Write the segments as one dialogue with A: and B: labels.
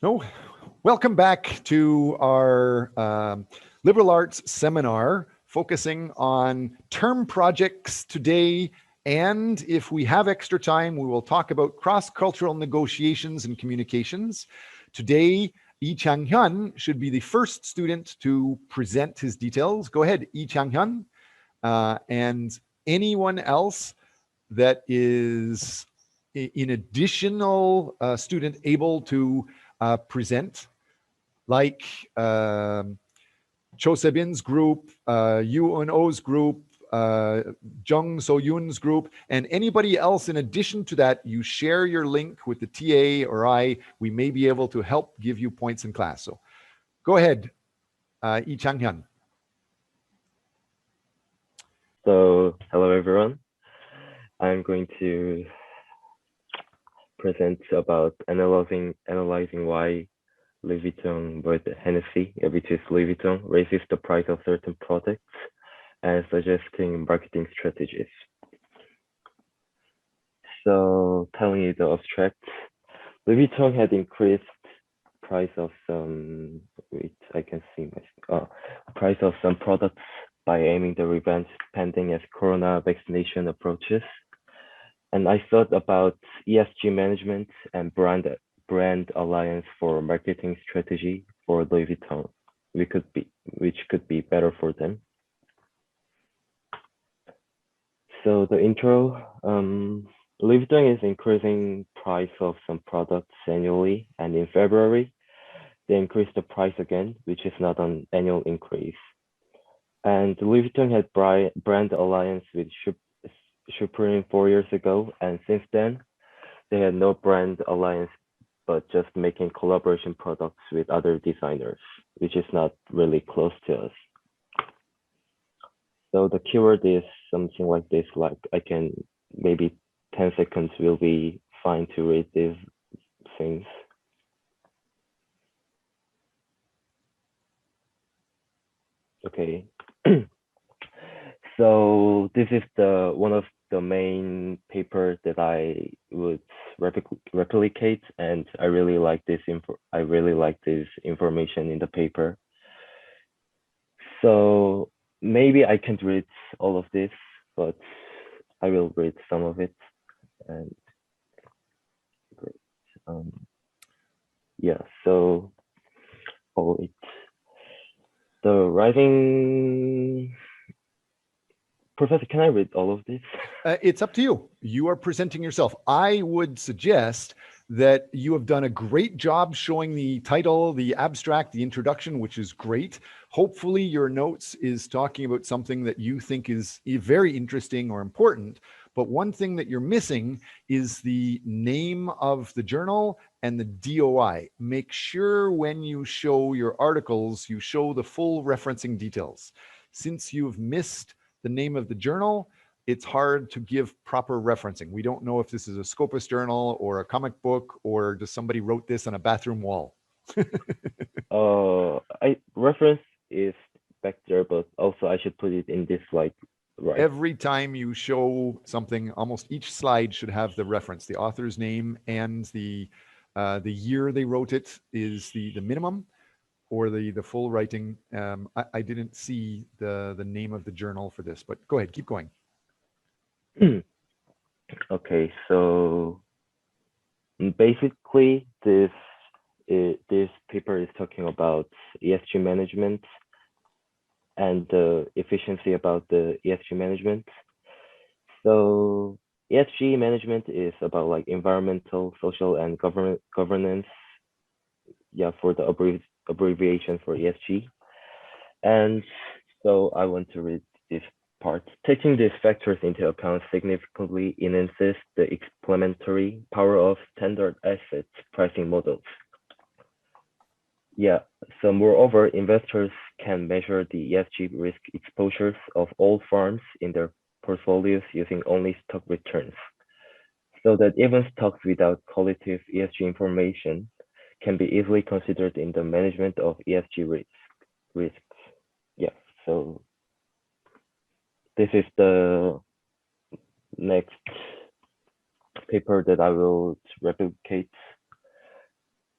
A: No, welcome back to our liberal arts seminar focusing on term projects today. And if we have extra time, we will talk about cross-cultural negotiations and communications. Today, Lee Chang-hyun should be the first student to present his details. Go ahead, Lee Chang-hyun. And anyone else that is an additional student able to present, like Cho Sebin's group, Yoo Eun-oh's group, Jung So-yoon's group, and anybody else in addition to that, you share your link with the TA or I, we may be able to help give you points in class. So go ahead, Lee Chang-hyun.
B: So, hello everyone. I'm going to present about analyzing why Louis Vuitton, but Hennessy, which is Louis Vuitton, raises the price of certain products and suggesting marketing strategies. So, telling you the abstract, Louis Vuitton had increased price of some, price of some products by aiming the revenge spending as corona vaccination approaches. And I thought about ESG management and brand alliance for marketing strategy for Louis Vuitton, which could be better for them. So the intro, Louis Vuitton is increasing price of some products annually, and in February, they increased the price again, which is not an annual increase. And Louis Vuitton had brand alliance with Supreme 4 years ago, and since then, they had no brand alliance, but just making collaboration products with other designers, which is not really close to us. So the keyword is something like this, like maybe 10 seconds will be fine to read these things. Okay. So this is one of the main papers that I would replicate, and I really like this information in the paper. So maybe I can't read all of this, but I will read some of it. And great. Yeah. So the writing. Professor, can I read all of this?
A: It's up to you. You are presenting yourself. I would suggest that you have done a great job showing the title, the abstract, the introduction, which is great. Hopefully your notes is talking about something that you think is very interesting or important. But one thing that you're missing is the name of the journal and the DOI. Make sure when you show your articles, you show the full referencing details. Since you've missed the name of the journal, it's hard to give proper referencing. We don't know if this is a Scopus journal or a comic book, or just somebody wrote this on a bathroom wall.
B: Reference is back there, but also I should put it in this slide, right?
A: Every time you show something, almost each slide should have the reference, the author's name, and the year they wrote it is the minimum, or the full writing. I didn't see the name of the journal for this, but go ahead, keep going.
B: Okay, so basically this paper is talking about ESG management and the efficiency about the ESG management. So ESG management is about like environmental, social, and governance. Yeah, for the abbreviation for ESG. And so I want to read this part. Taking these factors into account significantly enhances the explanatory power of standard assets pricing models. Yeah, so moreover, investors can measure the ESG risk exposures of all firms in their portfolios using only stock returns, so that even stocks without qualitative ESG information can be easily considered in the management of ESG risks. Yeah, so this is the next paper that I will replicate.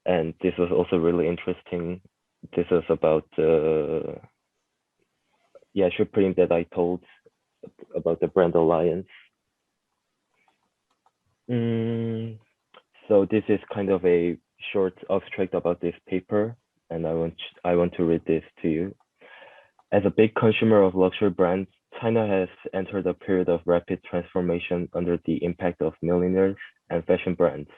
B: And this was also really interesting. This was about Supreme that I told about the brand alliance. So this is kind of a short abstract about this paper, and I want to read this to you. As a big consumer of luxury brands, China has entered a period of rapid transformation under the impact of millionaires and fashion brands.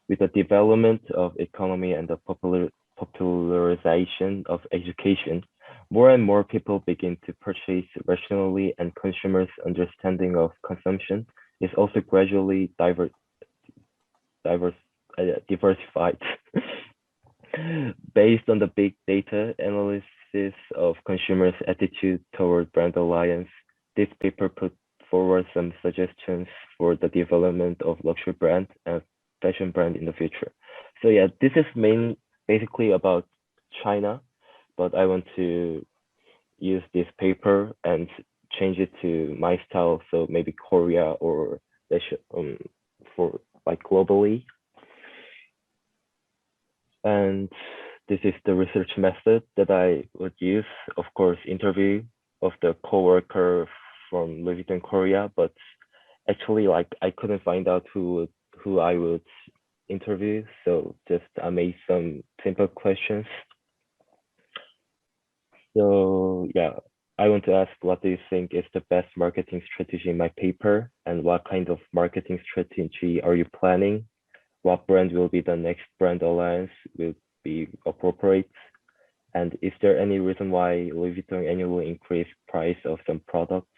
B: With the development of economy and the popularization of education, more and more people begin to purchase rationally, and consumers' understanding of consumption is also gradually diversified. Based on the big data analysis of consumers' attitude toward brand alliance, this paper put forward some suggestions for the development of luxury brand and fashion brand in the future. So yeah, this is basically about China, but I want to use this paper and change it to my style. So maybe Korea or for like globally. And this is the research method that I would use. Of course, interview of the coworker from Louis Vuitton Korea, but actually like I couldn't find out who I would interview. So just I made some simple questions. So yeah, I want to ask, what do you think is the best marketing strategy in my paper? And what kind of marketing strategy are you planning? What brand will be the next brand alliance will be appropriate? And is there any reason why Louis Vuitton annually increase price of some products?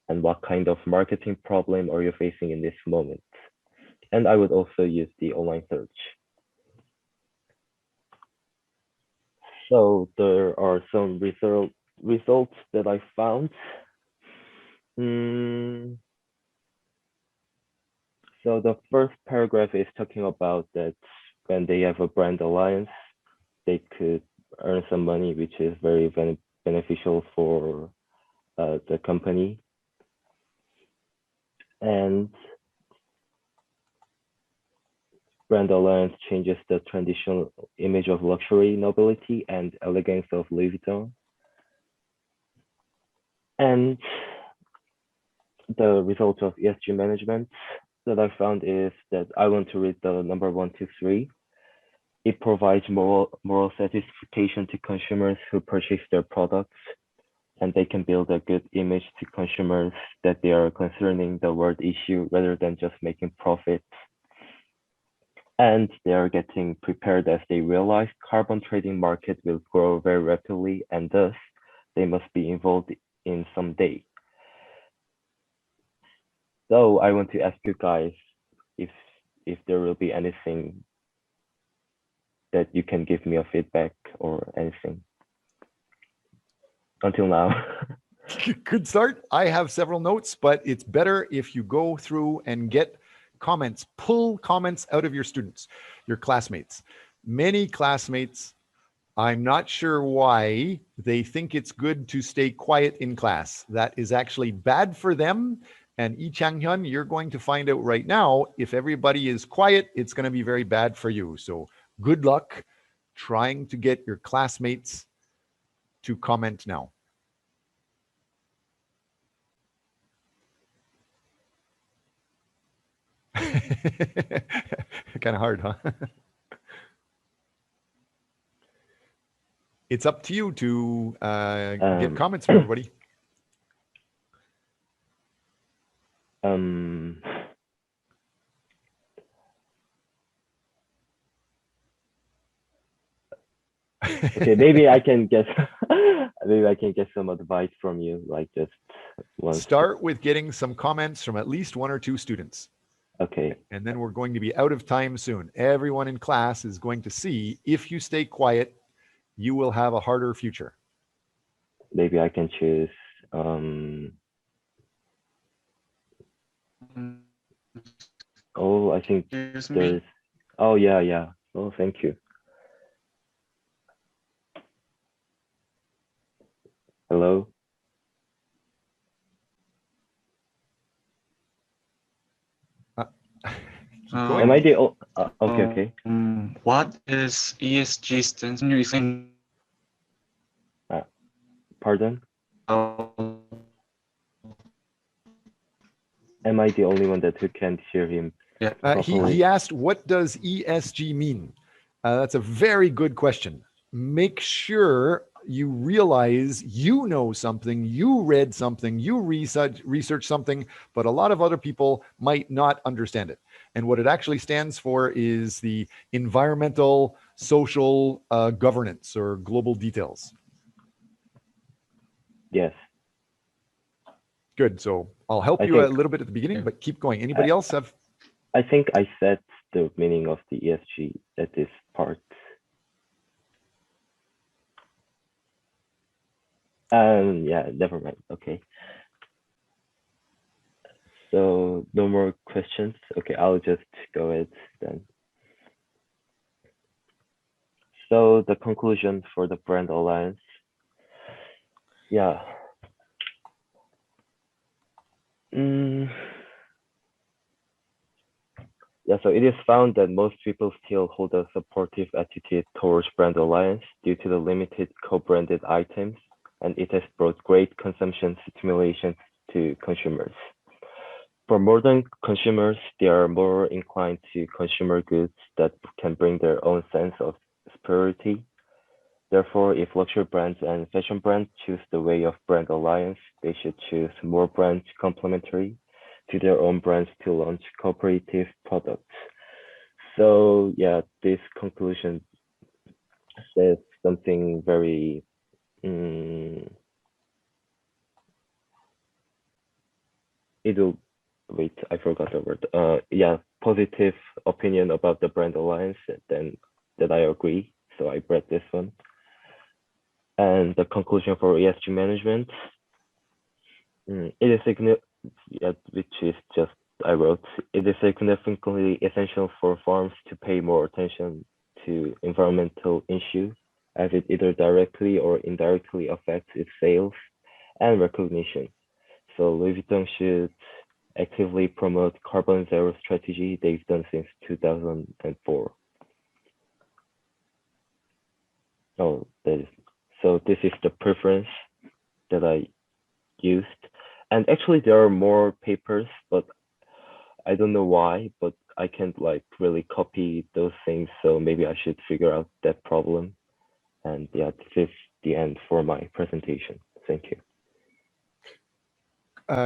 B: And what kind of marketing problem are you facing in this moment? And I would also use the online search. So there are some results that I found. So the first paragraph is talking about that when they have a brand alliance, they could earn some money, which is very beneficial for the company. And brand alliance changes the traditional image of luxury, nobility, and elegance of Louis Vuitton. And the results of ESG management that I found is that I want to read the number 1, 2, 3. It provides moral satisfaction to consumers who purchase their products, and they can build a good image to consumers that they are concerning the world issue rather than just making profits. And they are getting prepared as they realize carbon trading market will grow very rapidly, and thus they must be involved in someday. So I want to ask you guys if there will be anything that you can give me a feedback or anything until now.
A: Good start. I have several notes, but it's better if you go through and get comments, pull comments out of your students, your classmates. Many classmates, I'm not sure why they think it's good to stay quiet in class. That is actually bad for them. And Lee Chang-hyun, you're going to find out right now, if everybody is quiet, it's going to be very bad for you. So good luck trying to get your classmates to comment now. Kind of hard, huh? It's up to you to get comments from everybody.
B: Okay, maybe I can get some advice from you, like just one.
A: Start with getting some comments from at least 1 or 2 students.
B: Okay.
A: And then we're going to be out of time soon. Everyone in class is going to see if you stay quiet, you will have a harder future.
B: Maybe I can choose. Oh, I think there's. Oh yeah. Oh, thank you. Hello.
A: Am
B: I the Okay.
C: What is ESG stance? Can you explain
B: Pardon?
C: how
B: Am I the only one who can't hear him properly?
A: He asked, what does ESG mean? That's a very good question. Make sure you realize you know something, you read something, you research something, but a lot of other people might not understand it. And what it actually stands for is the environmental, social governance or global details.
B: Yes.
A: Good. So I'll help you a little bit at the beginning, but keep going. Anybody else have?
B: I think I said the meaning of the ESG at this part. Yeah, never mind. Okay. So no more questions. Okay, I'll just go ahead then. So the conclusion for the brand alliance. Yeah. Yeah, so it is found that most people still hold a supportive attitude towards brand alliance due to the limited co-branded items, and it has brought great consumption stimulation to consumers. For modern consumers, they are more inclined to consumer goods that can bring their own sense of superiority. Therefore, if luxury brands and fashion brands choose the way of brand alliance, they should choose more brands complementary to their own brands to launch cooperative products. So yeah, this conclusion says something very wait, I forgot the word. Yeah, positive opinion about the brand alliance, then that I agree. So I read this one. And the conclusion for ESG management, it is which is just I wrote. It is significantly essential for firms to pay more attention to environmental issues, as it either directly or indirectly affects its sales and recognition. So Louis Vuitton should actively promote carbon zero strategy they've done since 2004. Oh, so this is the preference that I used. And actually there are more papers, but I don't know why, but I can't like really copy those things. So maybe I should figure out that problem. And yeah, this is the end for my presentation. Thank you.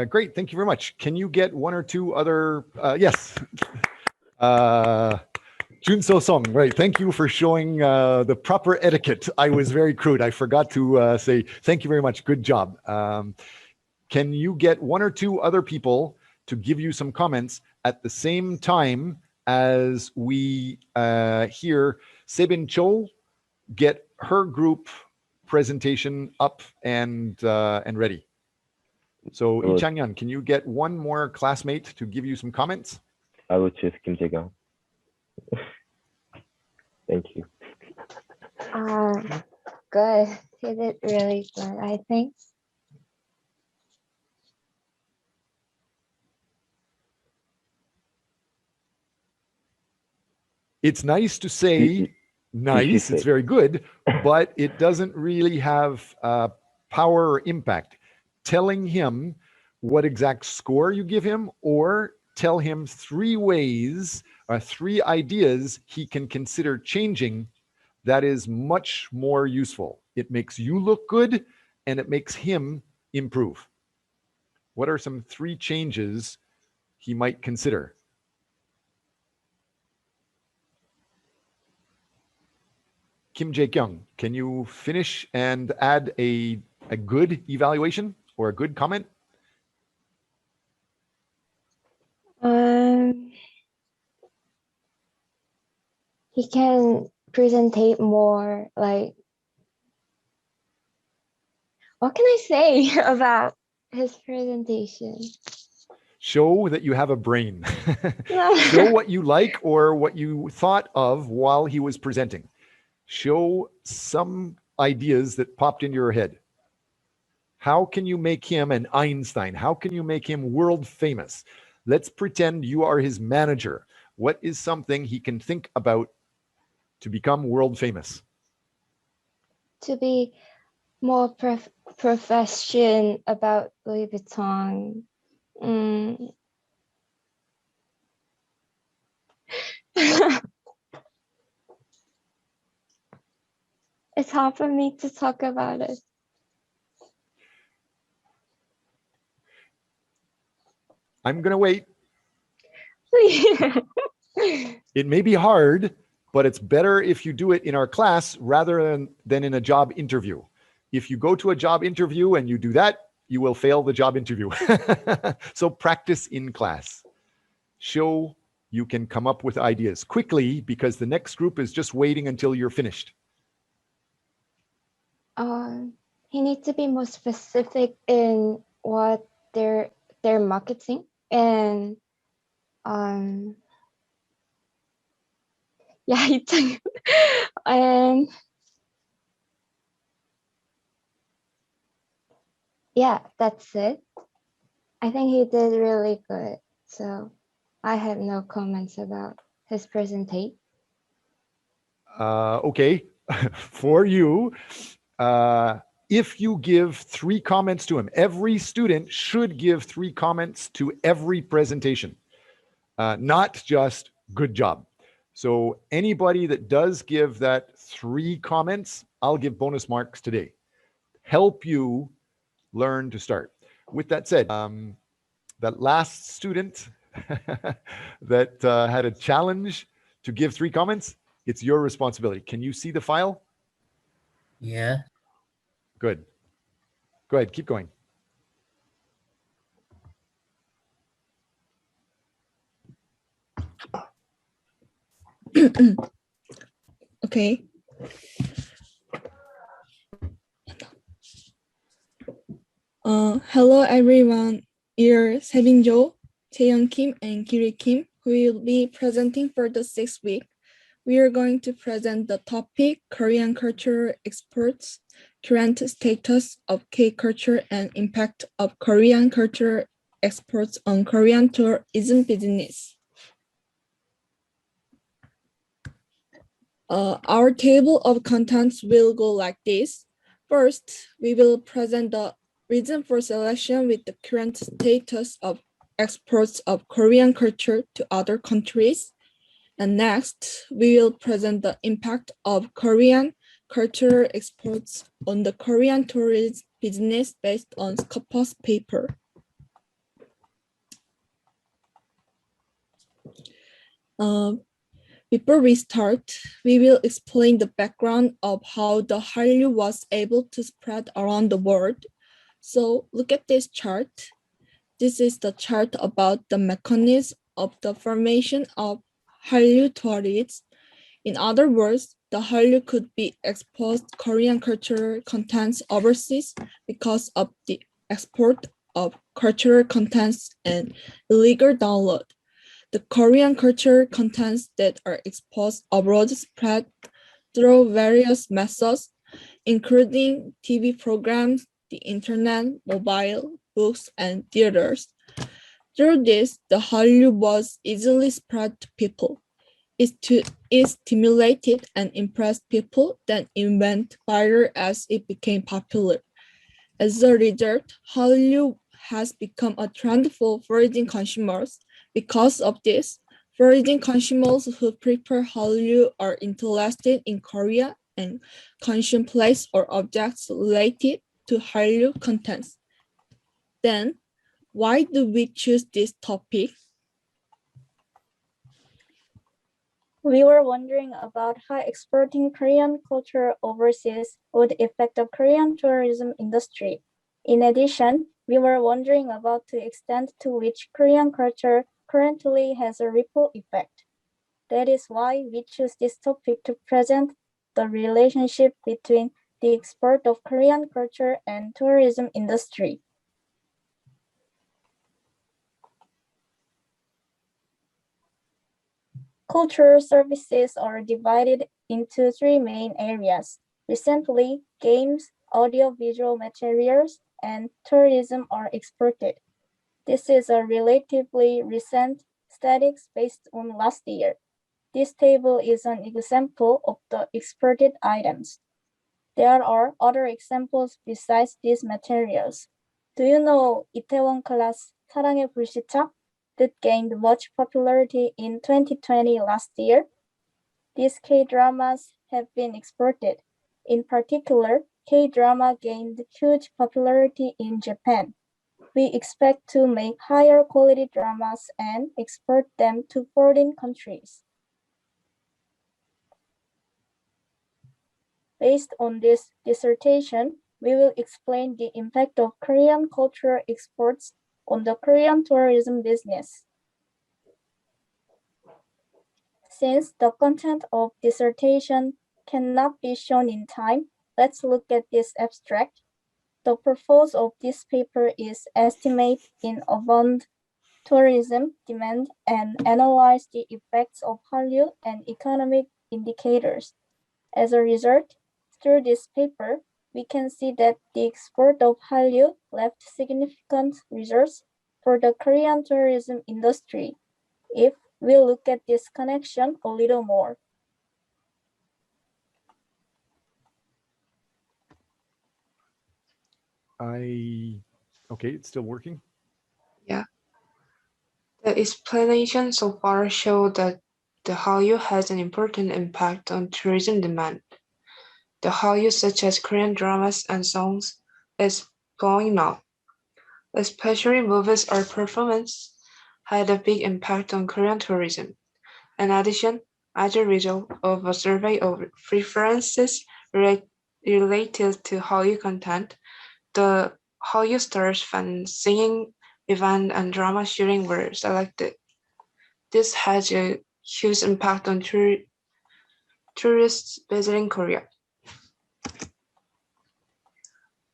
A: Great. Thank you very much. Can you get one or two other? Yes. Junso Song, right. Thank you for showing the proper etiquette. I was very crude. I forgot to say thank you very much. Good job. Can you get one or two other people to give you some comments at the same time as we hear Sebin Cho get her group presentation up and ready? So Lee Changyan, can you get one more classmate to give you some comments?
B: I would choose Kim Jae-kyung. Thank you.
D: Good. He did really good, I think.
A: It's nice to say nice, it's very good, but it doesn't really have power or impact. Telling him what exact score you give him, or tell him 3 ways or 3 ideas he can consider changing, that is much more useful. It makes you look good and it makes him improve. What are some 3 changes he might consider? Kim Jae-kyung, can you finish and add a good evaluation or a good comment?
D: He can presentate more, like, what can I say about his presentation?
A: Show that you have a brain. Show what you like or what you thought of while he was presenting. Show some ideas that popped into your head. How can you make him an Einstein? How can you make him world famous? Let's pretend you are his manager What is something he can think about to become world famous?
D: To be more profession about Louis Vuitton. Mm. It's hard for me to talk about it.
A: I'm going to wait. It may be hard, but it's better if you do it in our class rather than in a job interview. If you go to a job interview and you do that, you will fail the job interview. So practice in class. Show you can come up with ideas quickly because the next group is just waiting until you're finished.
D: He needs to be more specific in what they're marketing, and yeah, and yeah, that's it. I think he did really good. So I have no comments about his presentation.
A: Okay, for you, if you give 3 comments to him, every student should give 3 comments to every presentation, not just good job. So anybody that does give that 3 comments, I'll give bonus marks today. Help you learn to start. With that said, that last student that had a challenge to give 3 comments, it's your responsibility. Can you see the file?
E: Yeah.
A: Good. Go ahead, keep going.
F: Okay. Hello everyone. Here Sevin Jo, Taeyeon Kim, and Kiri Kim, who will be presenting for the 6th week. We are going to present the topic Korean cultural exports, current status of K-culture, and impact of Korean cultural exports on Korean tourism business. Our table of contents will go like this. First, we will present the reason for selection with the current status of exports of Korean culture to other countries. And next, we will present the impact of Korean cultural exports on the Korean tourism business based on Scopus paper. Before we start, we will explain the background of how the Hallyu was able to spread around the world. So look at this chart. This is the chart about the mechanism of the formation of Hallyu tourism. In other words, the Hallyu could be exposed Korean cultural contents overseas because of the export of cultural contents and illegal download. The Korean cultural contents that are exposed abroad spread through various methods, including TV programs, the internet, mobile, books, and theaters. Through this, the Hallyu was easily spread to people. It stimulated and impressed people, then it went viral as it became popular. As a result, Hallyu has become a trend for foreign consumers. Because of this, foreign consumers who prefer Hallyu are interested in Korea and consume places or objects related to Hallyu contents. Then, why do we choose this topic?
G: We were wondering about how exporting Korean culture overseas would affect the Korean tourism industry. In addition, we were wondering about the extent to which Korean culture currently has a ripple effect. That is why we choose this topic to present the relationship between the export of Korean culture and tourism industry. Cultural services are divided into 3 main areas. Recently, games, audiovisual materials, and tourism are exported. This is a relatively recent statistics based on last year. This table is an example of the exported items. There are other examples besides these materials. Do you know Itaewon class 사랑의 불시착 that gained much popularity in 2020 last year? These K-dramas have been exported. In particular, K-drama gained huge popularity in Japan. We expect to make higher quality dramas and export them to foreign countries. Based on this dissertation, we will explain the impact of Korean cultural exports on the Korean tourism business. Since the content of dissertation cannot be shown in time, let's look at this abstract. The purpose of this paper is estimate in abound tourism demand and analyze the effects of Hallyu and economic indicators. As a result, through this paper, we can see that the export of Hallyu left significant results for the Korean tourism industry. If we look at this connection a little more.
A: Okay, it's still working.
H: Yeah. The explanation so far show that the Hallyu has an important impact on tourism demand. The Hallyu, such as Korean dramas and songs, is blowing up. Especially movies or performance had a big impact on Korean tourism. In addition, as a result of a survey of preferences related to Hallyu content, the Hallyu stars fan singing event and drama shooting were selected. This has a huge impact on tourists visiting Korea.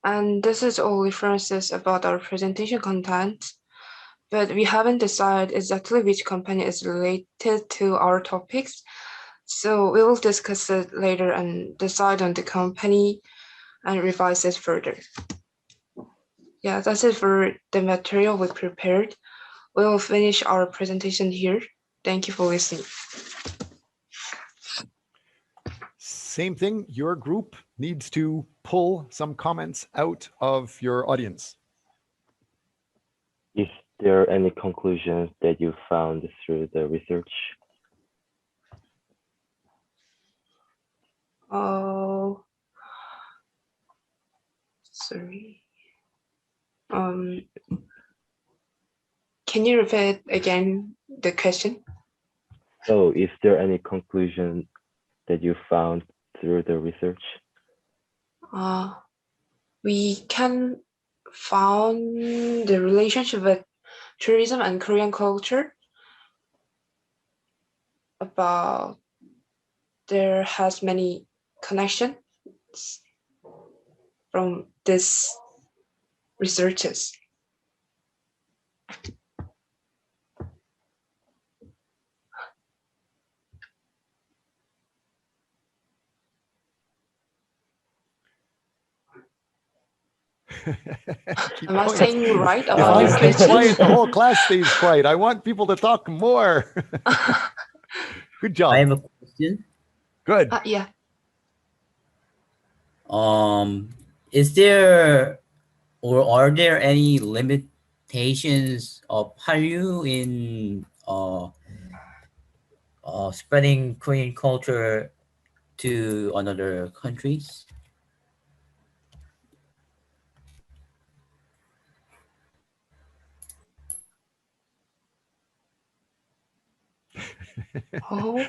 H: And this is all references about our presentation content, but we haven't decided exactly which company is related to our topics. So we will discuss it later and decide on the company and revise it further. Yeah, that's it for the material we prepared. We will finish our presentation here. Thank you for listening.
A: Same thing, your group needs to pull some comments out of your audience.
B: Is there any conclusions that you found through the research?
H: Oh, sorry. Can you repeat again the question?
B: So is there any conclusion that you found through the research?
H: We can found the relationship with tourism and Korean culture about there has many connections from this researches.
A: Keep
H: Am I
A: going.
H: saying right
A: If
H: about
A: I
H: your
A: stay
H: question?
A: quiet, the whole class stays quiet. I want people to talk more. Good job.
E: I have a question.
A: Good.
H: Yeah.
E: Is there or are there any limitations of Hallyu in spreading Korean culture to another countries?
H: Oh.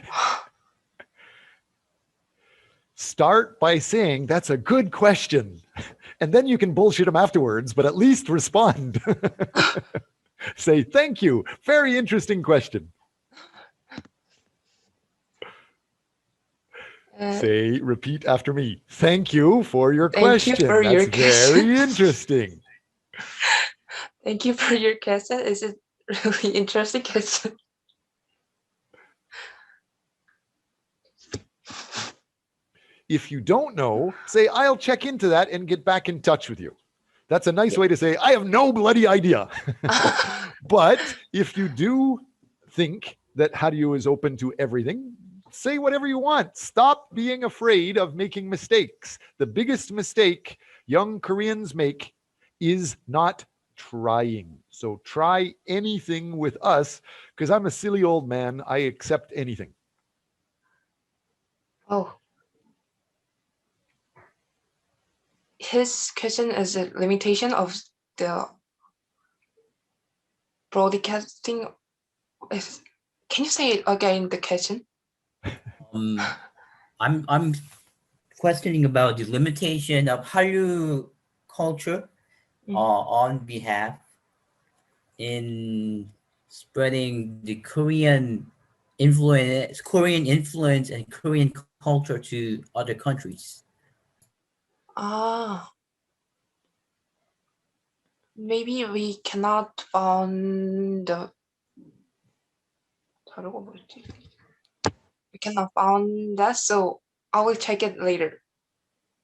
A: Start by saying, that's a good question. And then you can bullshit them afterwards, but at least respond. Say, thank you. Very interesting question. Say, repeat after me. Thank you for your question.
H: Thank you for your
A: That's very interesting.
H: Thank you for your question. Is it really interesting question?
A: If you don't know, say, I'll check into that and get back in touch with you. That's a nice way to say, I have no bloody idea. But if you do think that Hallyu is open to everything. Say whatever you want. Stop being afraid of making mistakes. The biggest mistake young Koreans make is not trying. So try anything with us, because I'm a silly old man. I accept anything.
H: Oh, his question is a limitation of the broadcasting. Can you say it again, the question?
E: I'm questioning about the limitation of Hallyu culture on behalf in spreading the Korean influence and Korean culture to other countries.
H: Maybe we cannot found the we cannot found that, so I will check it later.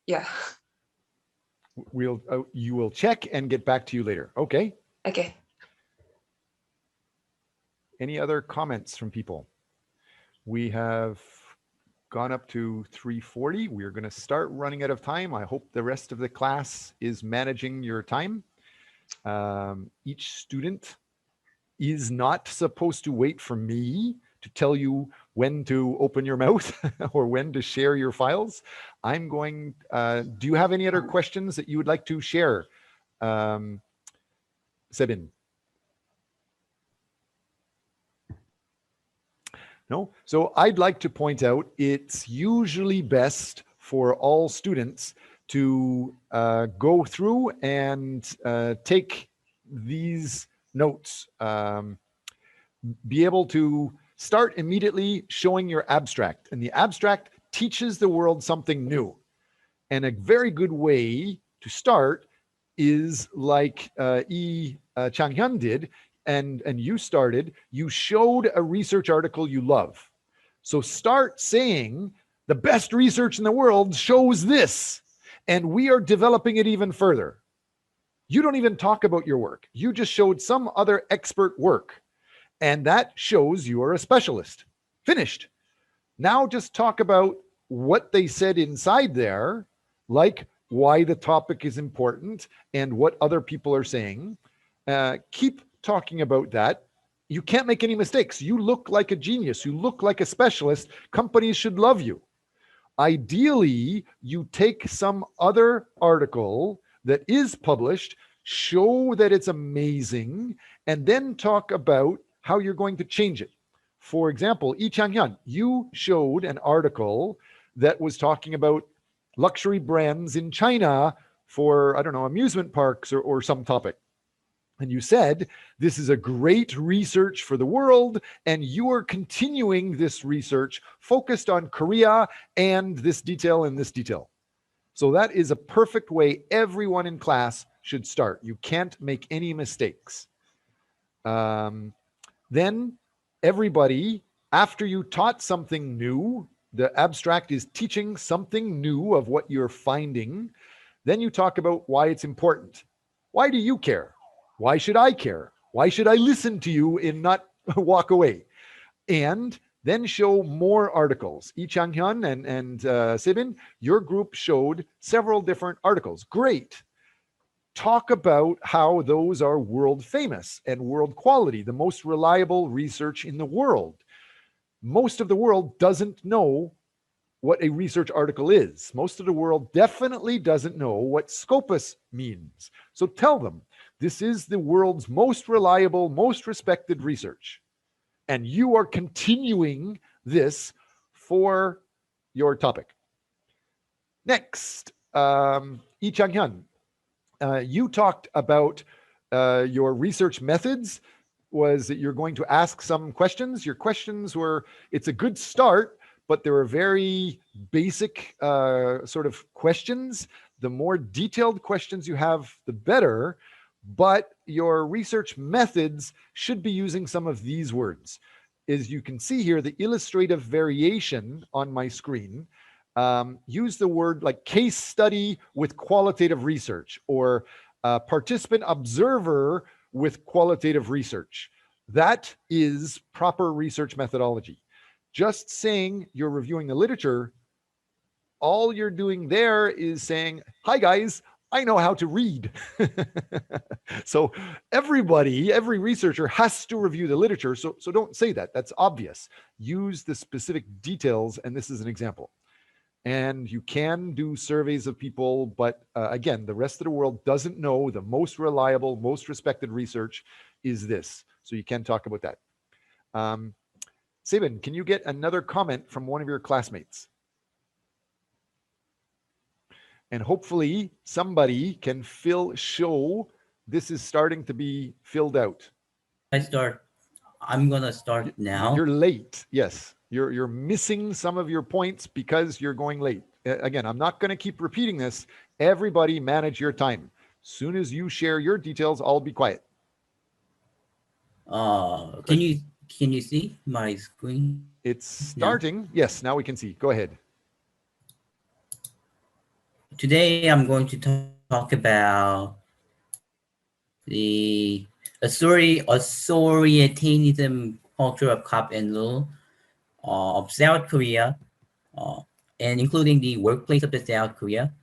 H: Yeah.
A: You will check and get back to you later. Okay.
H: Okay.
A: Any other comments from people? We have gone up to 3:40. We're going to start running out of time. I hope the rest of the class is managing your time. Each student is not supposed to wait for me to tell you when to open your mouth or when to share your files. I'm going, do you have any other questions that you would like to share? Sebin? No? So I'd like to point out it's usually best for all students to go through and take these notes. Be able to start immediately showing your abstract. And the abstract teaches the world something new. And a very good way to start is like Changhyun did, and you started, you showed a research article you love. So start saying, the best research in the world shows this, and we are developing it even further. You don't even talk about your work. You just showed some other expert work, and that shows you are a specialist. Finished. Now just talk about what they said inside there, like why the topic is important and what other people are saying. Keep talking about that. You can't make any mistakes. You look like a genius. You look like a specialist. Companies should love you. Ideally, you take some other article that is published, show that it's amazing, and then talk about how you're going to change it. For example, Lee Chang-hyun, you showed an article that was talking about luxury brands in China for, I don't know, amusement parks or some topic. And you said, this is a great research for the world, and you are continuing this research focused on Korea and this detail and this detail. So that is a perfect way everyone in class should start. You can't make any mistakes. Then everybody, after you taught something new, the abstract is teaching something new of what you're finding. Then you talk about why it's important. Why do you care? Why should I care? Why should I listen to you and not walk away? And then show more articles. Lee Chang-hyun and Sebin, your group showed several different articles. Great. Talk about how those are world famous and world quality, the most reliable research in the world. Most of the world doesn't know what a research article is. Most of the world definitely doesn't know what Scopus means. So tell them, this is the world's most reliable, most respected research. And you are continuing this for your topic. Next, Lee Chang-hyun, you talked about your research methods, was that you're going to ask some questions. Your questions were, it's a good start, but there were very basic sort of questions. The more detailed questions you have, the better. But your research methods should be using some of these words. As you can see here, the illustrative variation on my screen, use the word like case study with qualitative research, or participant observer with qualitative research. That is proper research methodology. Just saying you're reviewing the literature, all you're doing there is saying, hi guys, I know how to read. So every researcher has to review the literature. So don't say that. That's obvious. Use the specific details. And this is an example. And you can do surveys of people, but again, the rest of the world doesn't know the most reliable, most respected research is this. So you can talk about that. Sabin, can you get another comment from one of your classmates? And hopefully somebody can show this is starting to be filled out.
E: I'm gonna start now.
A: You're late. Yes, you're missing some of your points because you're going late. Again, I'm not going to keep repeating this. Everybody manage your time. Soon as you share your details, I'll be quiet.
E: Can you see my screen?
A: It's starting. No. Yes, now we can see. Go ahead.
E: Today I'm going to talk about the authoritarianism culture of Kap and Lul of South Korea, and including the workplace of the South Korea.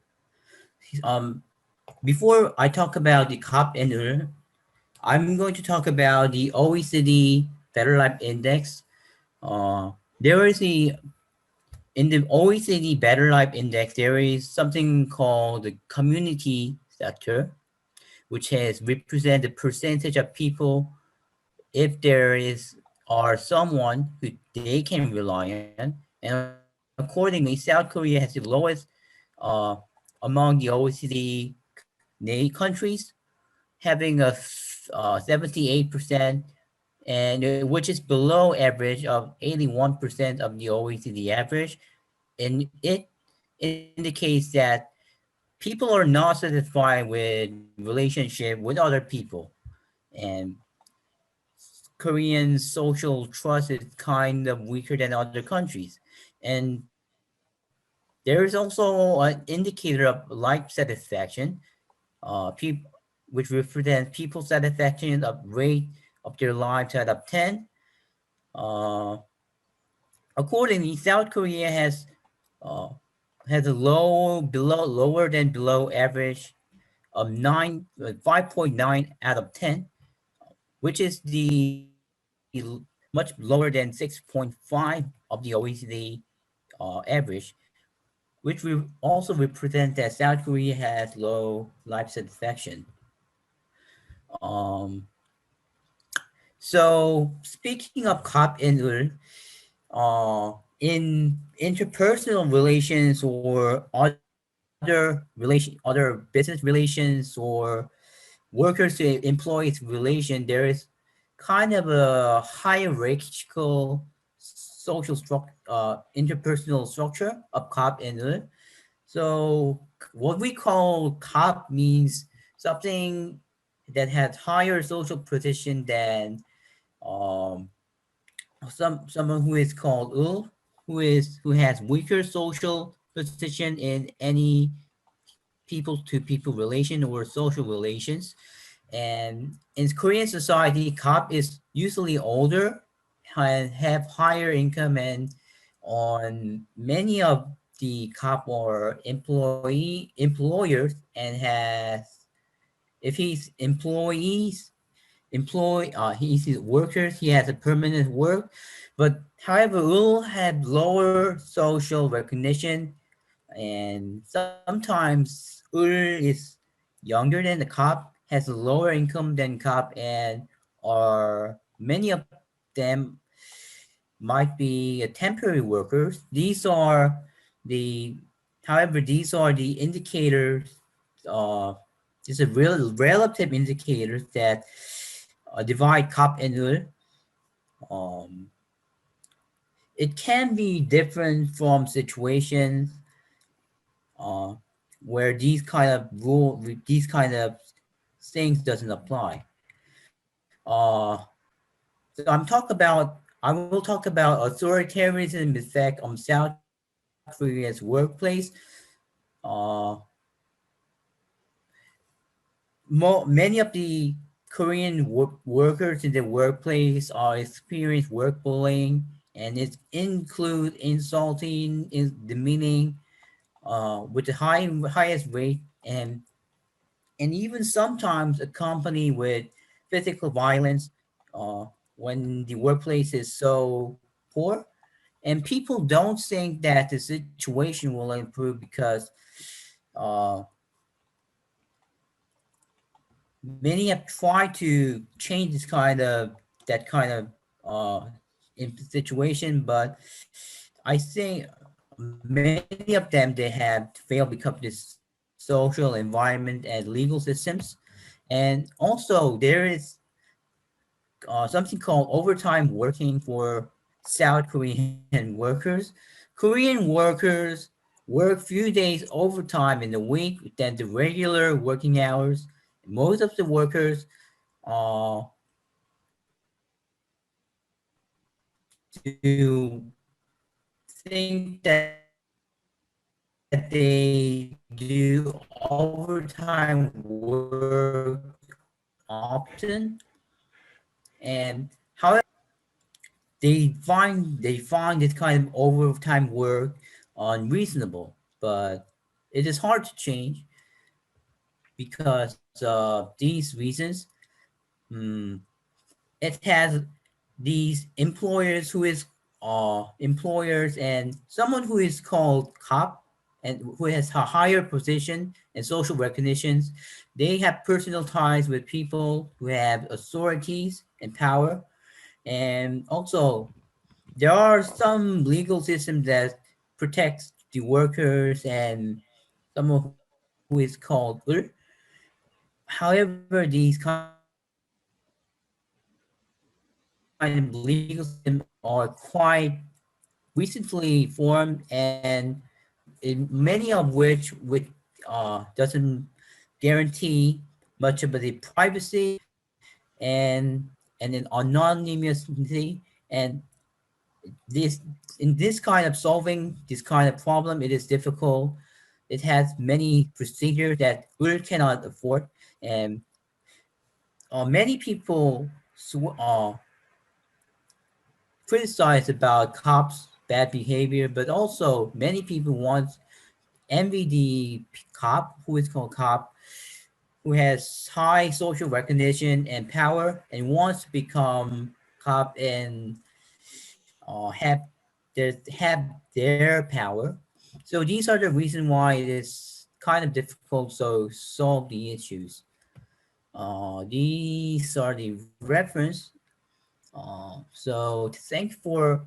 E: Before I talk about the Kap and Lul, I'm going to talk about the OECD Better Life Index. In the OECD Better Life Index, there is something called the community sector, which has represented the percentage of people, if there are someone who they can rely on. And accordingly, South Korea has the lowest among the OECD countries, having a 78%, and which is below average of 81% of the OECD average. And it indicates that people are not satisfied with relationship with other people, and Korean social trust is kind of weaker than other countries. And there is also an indicator of life satisfaction, which represents people's satisfaction of rate of their lives out of 10. Accordingly, South Korea has a lower than below average of 5.9 out of 10, which is the much lower than 6.5 of the OECD average, which will also represent that South Korea has low life satisfaction. So speaking of Kap and Ul, in interpersonal relations or other business relations or workers to employees relation, there is kind of a hierarchical social interpersonal structure of Kap and Ul. So what we call Kap means something that has higher social position than someone who is called Ul, who has weaker social position in any people-to-people relation or social relations. And in Korean society, Kap is usually older and have higher income, and on many of the Kap or employers, and if he's he's workers, he has a permanent work. But however, Ul had lower social recognition, and sometimes Ul is younger than the Kap, has a lower income than Kap, and many of them might be temporary workers. These are the indicators. These are relative indicators that divide Kap and Ul. It can be different from situations where these kind of things doesn't apply. So I will talk about authoritarianism effect on South Korea's workplace. Many of the Korean workers in the workplace are experiencing work bullying, and it includes insulting, demeaning, with the highest rate, and even sometimes accompanied with physical violence uh, when the workplace is so poor. And people don't think that the situation will improve because uh, many have tried to change that kind of situation, but I think many of them they have failed because of this social environment and legal systems, and also there is something called overtime working for South Korean workers. Korean workers work few days overtime in the week than the regular working hours. Most of the workers uh, to think that they do overtime work often, and however they find this kind of overtime work unreasonable, but it is hard to change because of these reasons. Mm, it has these employers and someone who is called cop and who has a higher position and social recognitions. They have personal ties with people who have authorities and power, and also there are some legal systems that protects the workers and someone who is called ul. However, these kind of legal systems are quite recently formed, and in many of which doesn't guarantee much of the privacy and an anonymity, and this in this kind of solving this kind of problem, it is difficult. It has many procedures that we cannot afford, and many people criticize about cops' bad behavior, but also many people want envy the cop who is called cop, who has high social recognition and power and wants to become cop and have their power. So these are the reason why it is kind of difficult to solve the issues. These are the reference. So thanks for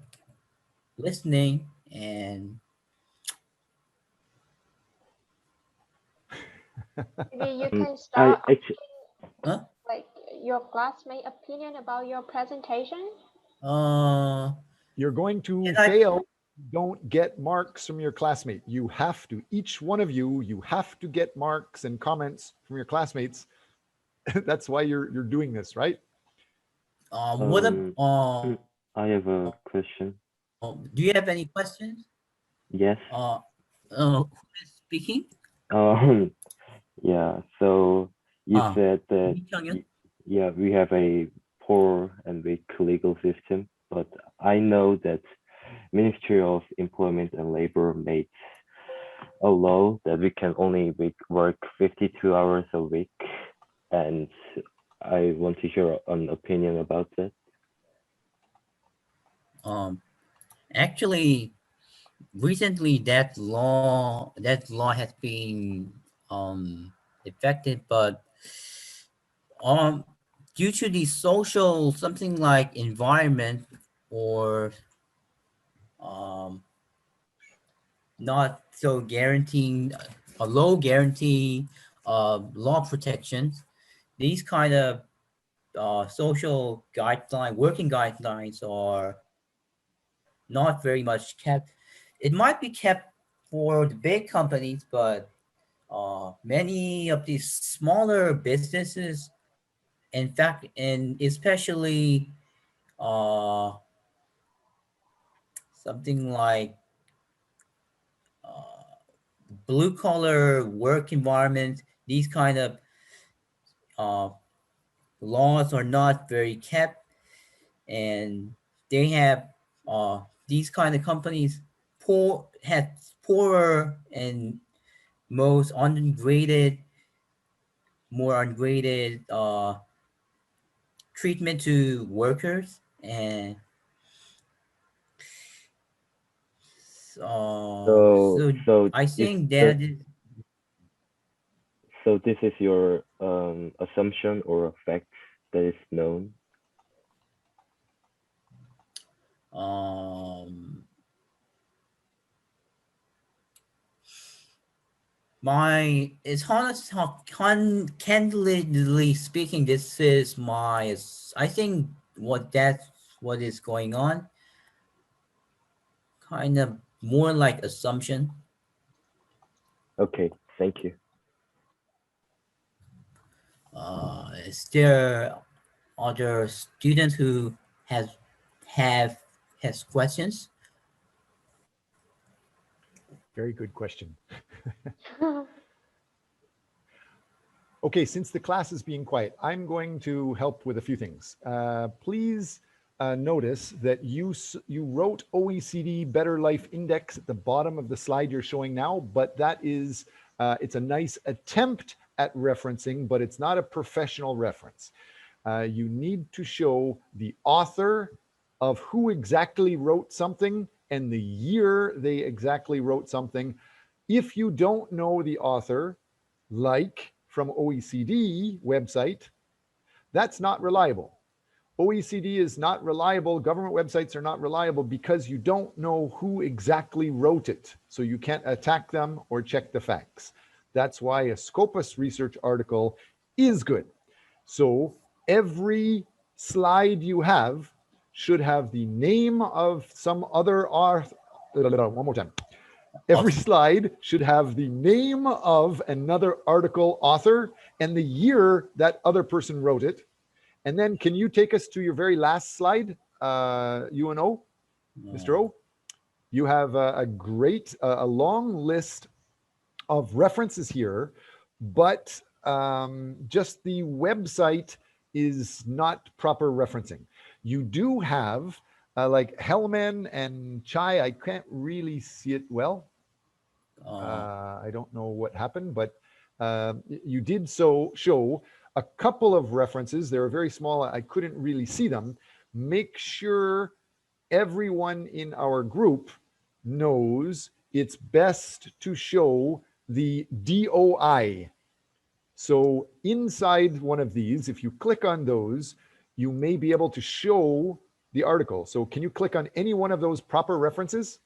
E: listening, and
D: Maybe you can
B: I
D: start
B: actually,
E: huh?
D: like your classmate opinion about your presentation.
E: Uh,
A: You're going to
E: can I?
A: fail. Don't get marks from your classmate. You have to, each one of you have to get marks and comments from your classmates. That's why you're doing this, right?
E: What?
B: um, I have a question.
E: Do you have any questions?
B: Yes.
E: Who is speaking?
B: Um, yeah. So you
E: Ah,
B: said that,
E: Lee
B: yeah, we have a poor and weak legal system, but I know that Ministry of Employment and Labor made a law that we can only work 52 hours a week, and I want to hear an opinion about that.
E: Um, Actually, recently that law has been effective, but um, due to the social something like environment or um not so guaranteeing a low guarantee law protections, these kind of social guideline working guidelines are not very much kept. It might be kept for the big companies, but many of these smaller businesses, in fact, and especially uh, something like uh, blue collar work environment, these kind of uh, laws are not very kept, and they have these kind of companies have poorer and most ungraded, more ungraded treatment to workers, and
B: So
E: so
B: so
E: I
B: is
E: think
B: the
E: that is
B: so this is your assumption or a fact that is known?
E: um my it's honest candidly speaking, this is my I think that's what is going on, kind of more like assumption.
B: Okay, thank you.
E: Is there other students who have has questions?
A: Very good question. Okay, since the class is being quiet, I'm going to help with a few things. Please notice that you wrote OECD Better Life Index at the bottom of the slide you're showing now, but that is, it's a nice attempt at referencing, but it's not a professional reference. You need to show the author of who exactly wrote something and the year they exactly wrote something. If you don't know the author, like from OECD website, that's not reliable. OECD is not reliable. Government websites are not reliable because you don't know who exactly wrote it. So you can't attack them or check the facts. That's why a Scopus research article is good. So every slide you have should have the name of some other author. One more time. Every slide should have the name of another article author and the year that other person wrote it. And then can you take us to your very last slide, UNO, Mr. O? You have a great, a long list of references here, but just the website is not proper referencing. You do have like Hellman and Chai. I can't really see it well. I don't know what happened, but you did so show a couple of references. They were very small. I couldn't really see them. Make sure everyone in our group knows it's best to show the DOI. So inside one of these, if you click on those, you may be able to show the article. So can you click on any one of those proper references?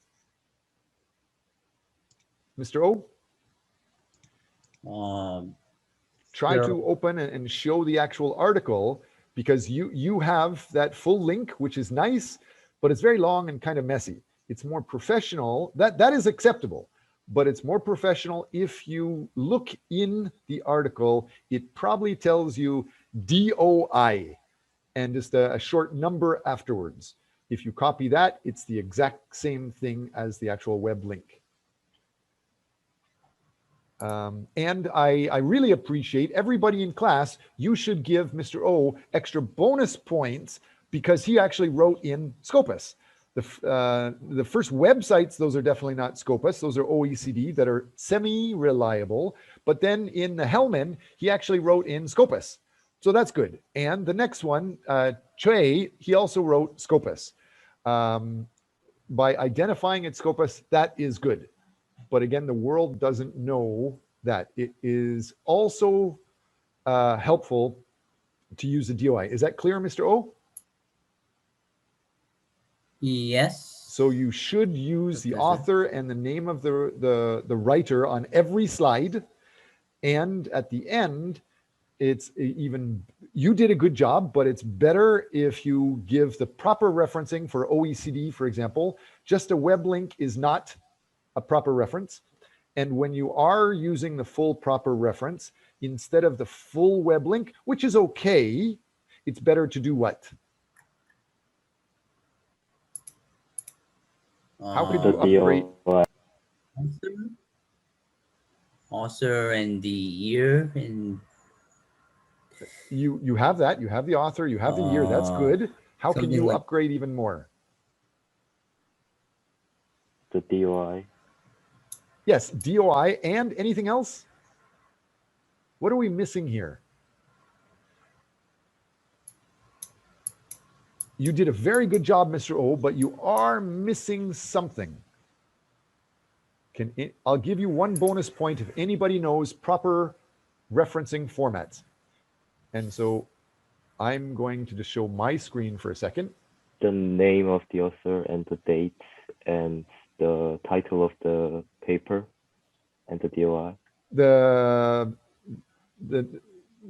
A: Mr. O? Try to open and show the actual article, because you have that full link, which is nice, but it's very long and kind of messy. It's more professional. That is acceptable, but it's more professional if you look in the article. It probably tells you DOI and just a short number afterwards. If you copy that, it's the exact same thing as the actual web link. And I really appreciate everybody in class. You should give Mr. O extra bonus points because he actually wrote in Scopus. The first websites, those are definitely not Scopus. Those are OECD that are semi-reliable. But then in the Hellman, he actually wrote in Scopus. So that's good. And the next one, Choi, he also wrote Scopus. By identifying it Scopus, that is good. But again, the world doesn't know that. It is also helpful to use the DOI. Is that clear, Mr. O?
E: Yes.
A: So you should use the author and the name of the writer on every slide. And at the end, it's even, you did a good job, but it's better if you give the proper referencing for OECD, for example. Just a web link is not a proper reference. And when you are using the full proper reference, instead of the full web link, which is okay, it's better to do what? How could you upgrade?
E: Author and the year and
A: You have that. You have the author. You have the year. That's good. How can
E: something
A: you
E: like-
A: upgrade even more?
B: The DOI.
A: Yes, DOI and anything else? What are we missing here? You did a very good job, Mr. O, but you are missing something. I'll give you one bonus point if anybody knows proper referencing formats. And so I'm going to just show my screen for a second.
B: The name of the author and the date and the title of the paper and the DOI.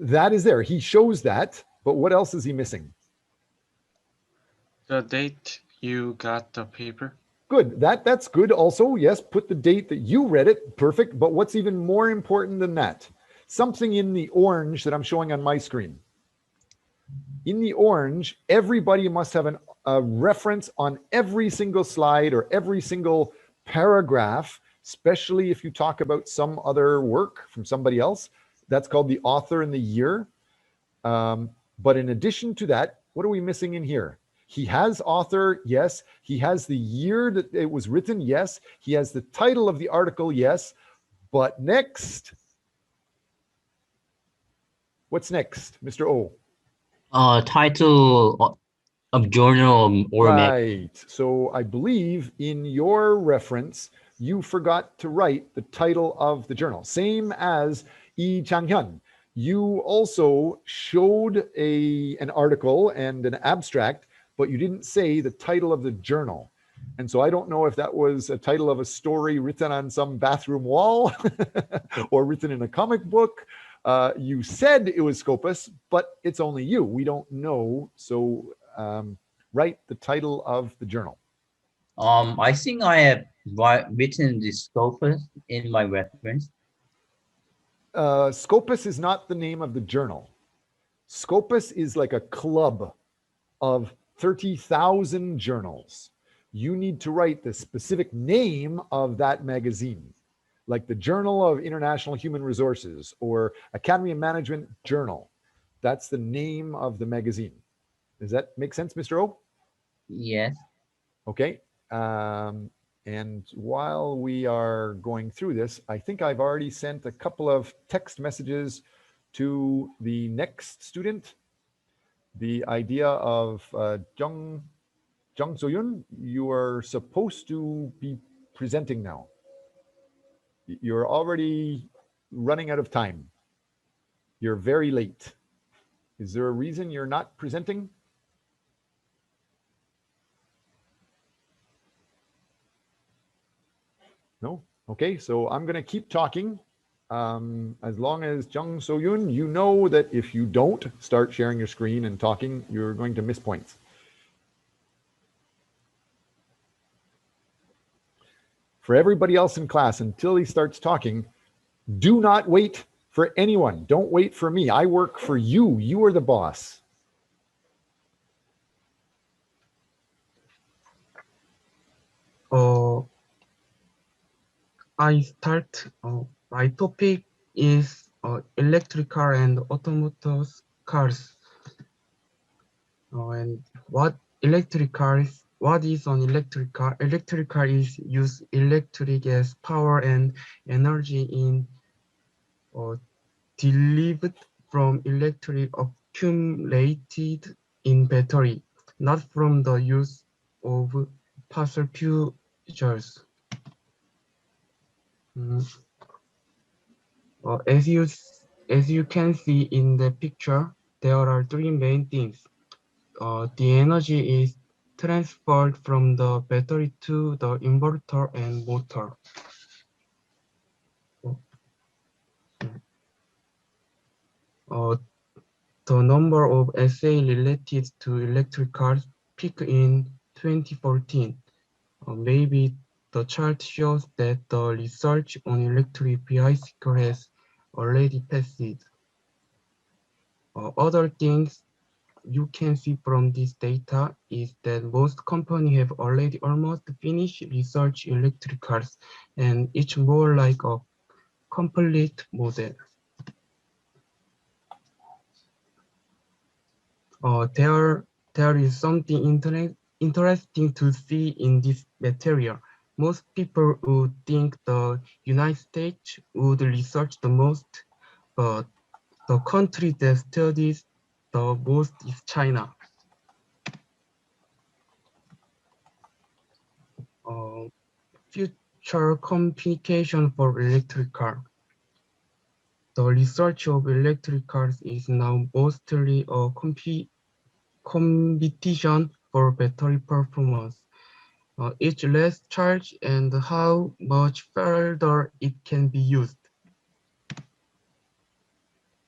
A: That is there. He shows that, but what else is he missing?
C: The date you got the paper.
A: Good. That's good also. Yes, put the date that you read it. Perfect. But what's even more important than that? Something in the orange that I'm showing on my screen. In the orange, everybody must have a reference on every single slide or every single paragraph, especially if you talk about some other work from somebody else. That's called the author and the year. But in addition to that, what are we missing in here? He has author, yes. He has the year that it was written, yes. He has the title of the article, yes. But next, what's next, Mr. O?
E: Title of journal or
A: Right. So I believe in your reference, you forgot to write the title of the journal. Same as Lee Chang-hyun. You also showed an article and an abstract, but you didn't say the title of the journal. And so I don't know if that was a title of a story written on some bathroom wall or written in a comic book. You said it was Scopus, but it's only you. We don't know. So write the title of the journal.
E: I think I have written the Scopus in my reference.
A: Scopus is not the name of the journal. Scopus is like a club of 30,000 journals. You need to write the specific name of that magazine, like the Journal of International Human Resources or Academy of Management Journal. That's the name of the magazine. Does that make sense, Mr. O?
E: Yes.
A: Okay. And while we are going through this, I think I've already sent a couple of text messages to the next student. The idea of Jung So-yun, you are supposed to be presenting now. You're already running out of time. You're very late. Is there a reason you're not presenting? No? Okay, so I'm going to keep talking. As long as Jung So-yun, you know that if you don't start sharing your screen and talking, you're going to miss points. For everybody else in class, until he starts talking, do not wait for anyone. Don't wait for me. I work for you. You are the boss.
C: I start. My topic is electrical and automotive cars. And what is an electric car? Electric car is use electric as power and energy in delivered from electric accumulated in battery, not from the use of fossil fuels. As you can see in the picture, there are three main things. The energy is transferred from the battery to the inverter and motor. The number of essays related to electric cars peaked in 2014. Maybe the chart shows that the research on electric bicycle has already passed. Other things you can see from this data is that most companies have already almost finished research electric cars, and it's more like a complete model. There is something interesting to see in this material. Most people would think the United States would research the most, but the country that studies the most is China. Future communication for electric car. The research of electric cars is now mostly a competition for battery performance. Each less charge and how much further it can be used.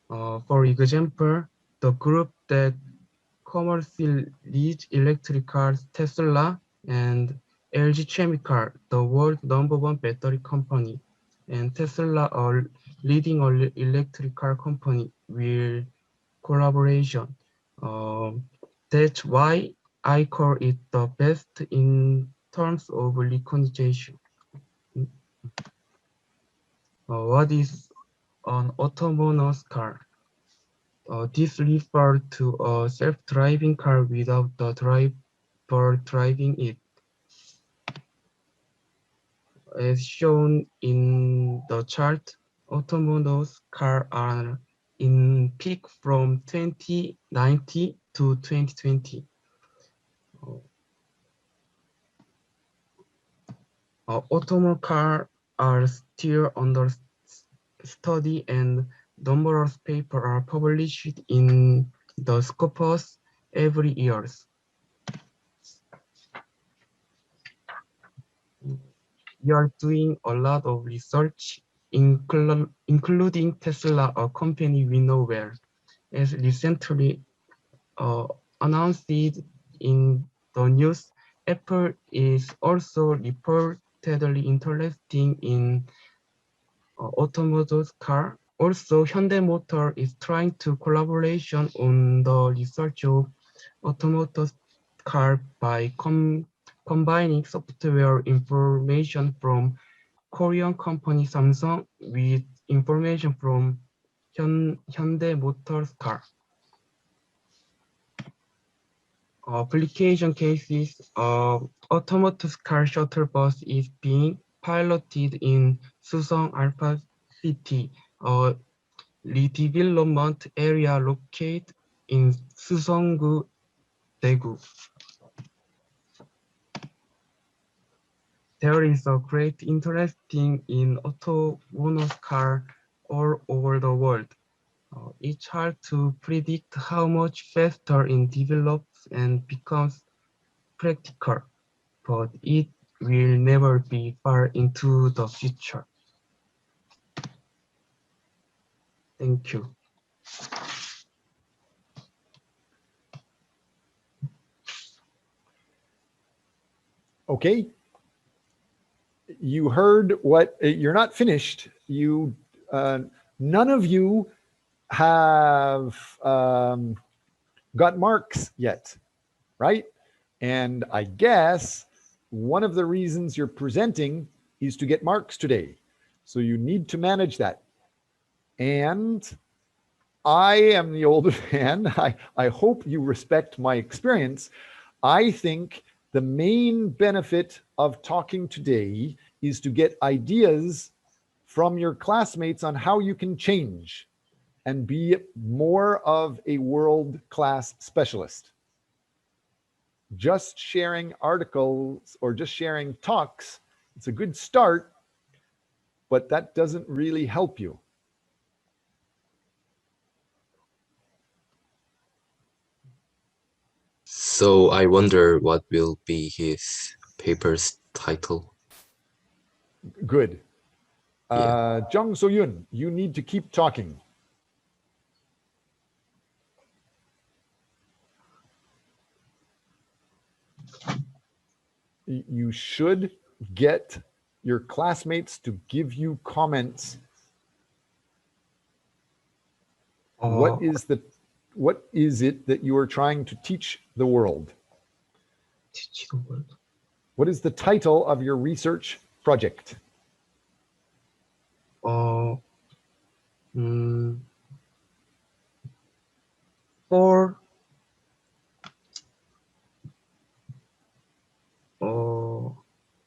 C: For example, the group that commercially leads electric cars, Tesla and LG Chemical, the world's #1 battery company, and Tesla, a leading electric car company, will collaboration. That's why I call it the best in terms of recognition. What is an autonomous car? This refers to a self-driving car without the driver driving it. As shown in the chart, autonomous cars are in peak from 2019 to 2020. Autonomous cars are still under study and numerous papers are published in the Scopus every year. We are doing a lot of research, including Tesla, a company we know well. As recently announced in the news, Apple is also reportedly interested in autonomous car. Also, Hyundai Motor is trying to collaboration on the research of autonomous car by combining software information from Korean company Samsung with information from Hyundai Motor's car. Application cases, autonomous car shuttle bus is being piloted in Susong Alpha City, a redevelopment area located in Susong-gu, Daegu. There is a great interest in autonomous car all over the world. It's hard to predict how much faster it develops and becomes practical, but it will never be far into the future. Thank you.
A: Okay. You heard what you're not finished. You none of you have got marks yet, right? And I guess one of the reasons you're presenting is to get marks today. So you need to manage that. And I am the older man. I hope you respect my experience. I think the main benefit of talking today is to get ideas from your classmates on how you can change and be more of a world-class specialist. Just sharing articles or just sharing talks, it's a good start, but that doesn't really help you.
I: So I wonder what will be his paper's title.
A: Good.
I: Yeah.
A: Jung So-yun, you need to keep talking. You should get your classmates to give you comments. What is it that you are trying to teach the world?
C: Teach the world.
A: What is the title of your research project?
C: For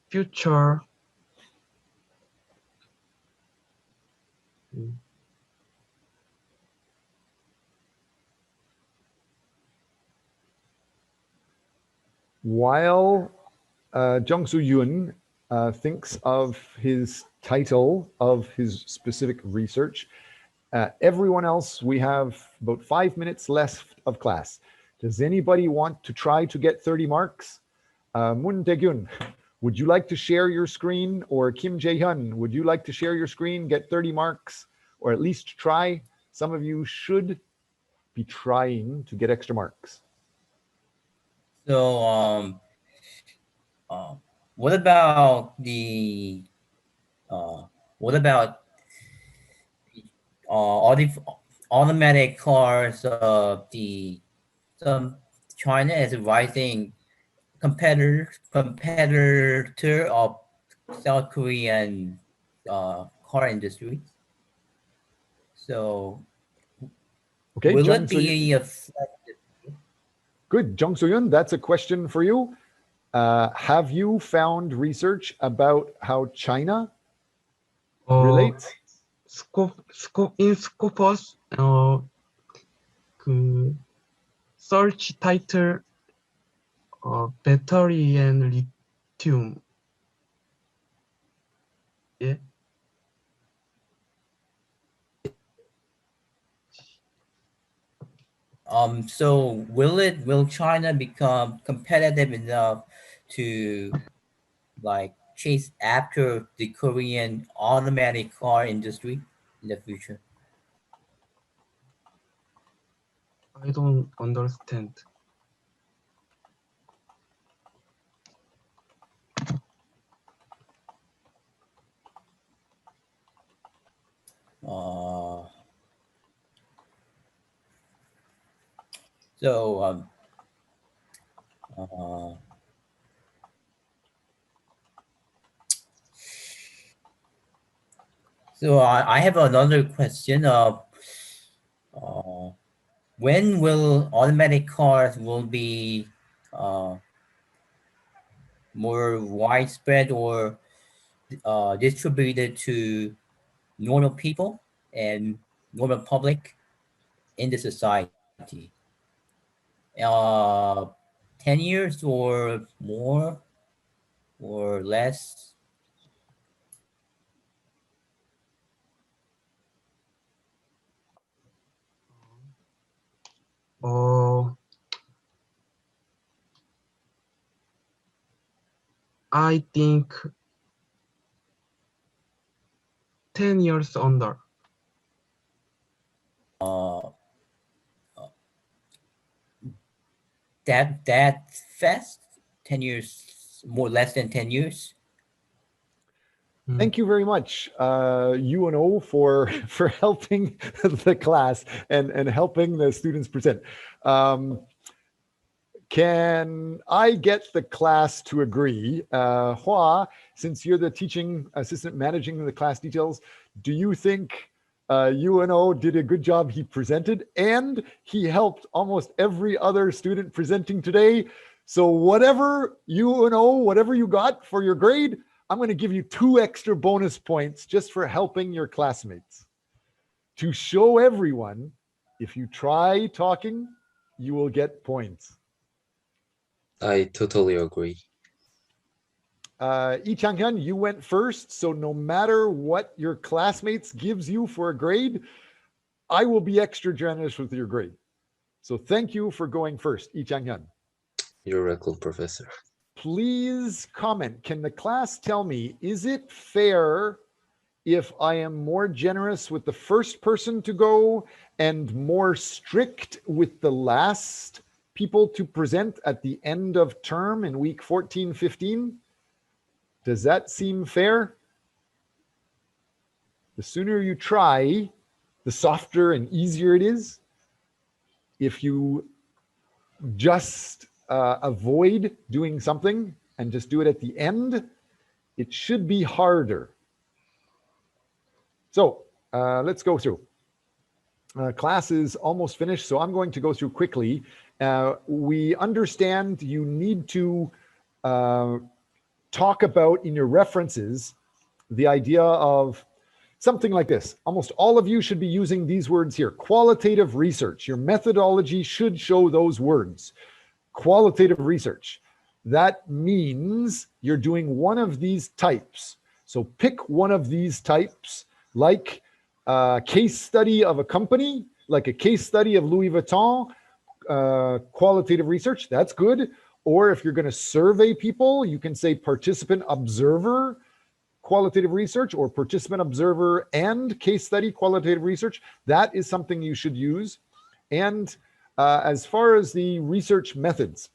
C: future
A: While Jung Soo Yoon thinks of his title of his specific research, everyone else, we have about 5 minutes left of class. Does anybody want to try to get 30 marks? Moon Tae-gyun, would you like to share your screen? Or Kim Jae-hyun, would you like to share your screen, get 30 marks, or at least try? Some of you should be trying to get extra marks.
E: So, what about the what about all the automatic cars? Some China is a rising competitor of South Korean car industry. So,
A: Okay,
E: will
A: Jung
E: it
A: Soo-yoon.
E: be a
A: Good, Jung Soo-yoon, that's a question for you. Have you found research about how China relates?
C: in Scopus 그 search title battery and lithium. 예.
E: So will China become competitive enough to like chase after the Korean automatic car industry in the future?
C: I don't understand.
E: So so I have another question of when will automatic cars will be more widespread or distributed to normal people and normal public in the society? 10 years or more or less?
C: I think 10 years under.
E: That fast? 10 years, more less than 10 years?
A: Thank you very much, UNO, for helping the class and helping the students present. Can I get the class to agree? Hua, since you're the teaching assistant managing the class details, do you think UNO did a good job? He presented and he helped almost every other student presenting today. So whatever UNO, whatever you got for your grade, I'm going to give you 2 extra bonus points just for helping your classmates. To show everyone, if you try talking, you will get points.
I: I totally agree.
A: Lee Chang-hyun, you went first, so no matter what your classmates gives you for a grade, I will be extra generous with your grade. So thank you for going first, Lee Chang-hyun.
I: You're welcome, Professor.
A: Please comment. Can the class tell me, is it fair if I am more generous with the first person to go and more strict with the last people to present at the end of term in week 14, 15? Does that seem fair? The sooner you try, the softer and easier it is. If you just avoid doing something and just do it at the end, it should be harder. So let's go through. Class is almost finished, so I'm going to go through quickly. We understand you need to talk about in your references the idea of something like this. Almost all of you should be using these words here. Qualitative research. Your methodology should show those words. Qualitative research. That means you're doing one of these types. So pick one of these types, like a case study of a company, like a case study of Louis Vuitton, qualitative research, that's good. Or if you're going to survey people, you can say participant observer qualitative research, or participant observer and case study qualitative research. That is something you should use. And as far as the research methods,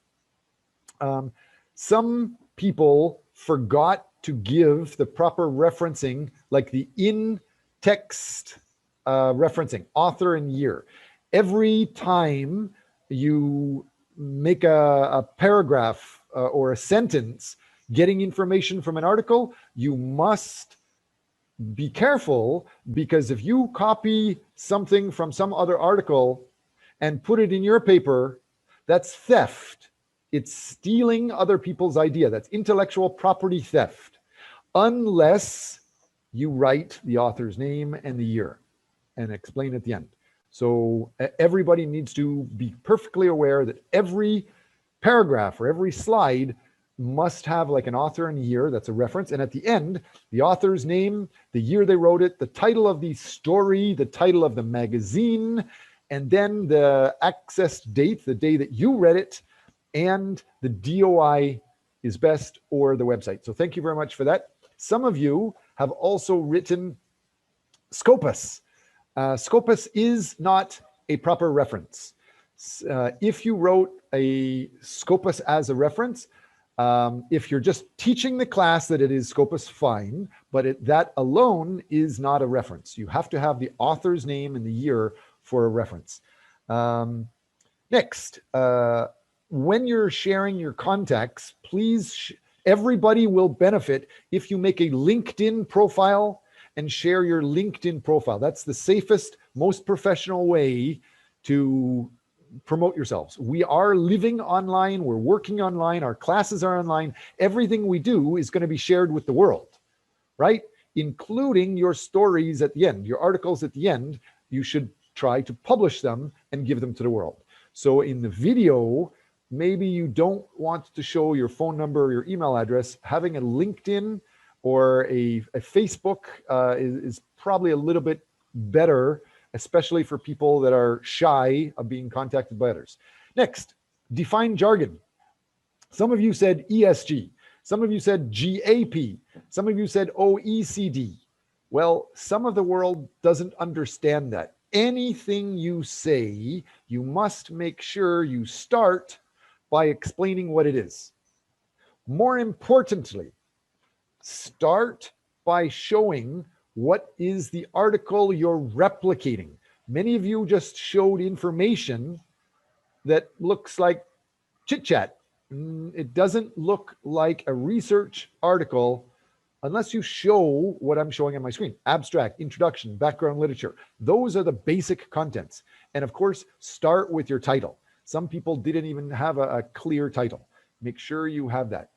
A: some people forgot to give the proper referencing, like the in-text referencing, author and year. Every time you make a paragraph or a sentence getting information from an article, you must be careful, because if you copy something from some other article and put it in your paper, that's theft. It's stealing other people's idea. That's intellectual property theft, unless you write the author's name and the year and explain at the end. So everybody needs to be perfectly aware that every paragraph or every slide must have like an author and year, that's a reference. And at the end, the author's name, the year they wrote it, the title of the story, the title of the magazine, and then the access date, the day that you read it, and the DOI is best, or the website. So thank you very much for that. Some of you have also written Scopus. Scopus is not a proper reference. If you wrote a Scopus as a reference, if you're just teaching the class that it is Scopus, fine, but that alone is not a reference. You have to have the author's name and the year for a reference. Next, when you're sharing your contacts, please, everybody will benefit if you make a LinkedIn profile and share your LinkedIn profile. That's the safest, most professional way to promote yourselves. We are living online, we're working online, our classes are online. Everything we do is going to be shared with the world, right? Including your stories at the end, your articles at the end. You should try to publish them and give them to the world. So in the video, maybe you don't want to show your phone number or your email address. Having a LinkedIn or a Facebook is probably a little bit better, especially for people that are shy of being contacted by others. Next, define jargon. Some of you said ESG. Some of you said GAP. Some of you said OECD. Well, some of the world doesn't understand that. Anything you say, you must make sure you start by explaining what it is. More importantly, start by showing what is the article you're replicating. Many of you just showed information that looks like chit chat. It doesn't look like a research article unless you show what I'm showing on my screen. Abstract, introduction, background literature. Those are the basic contents. And of course, start with your title. Some people didn't even have a clear title. Make sure you have that.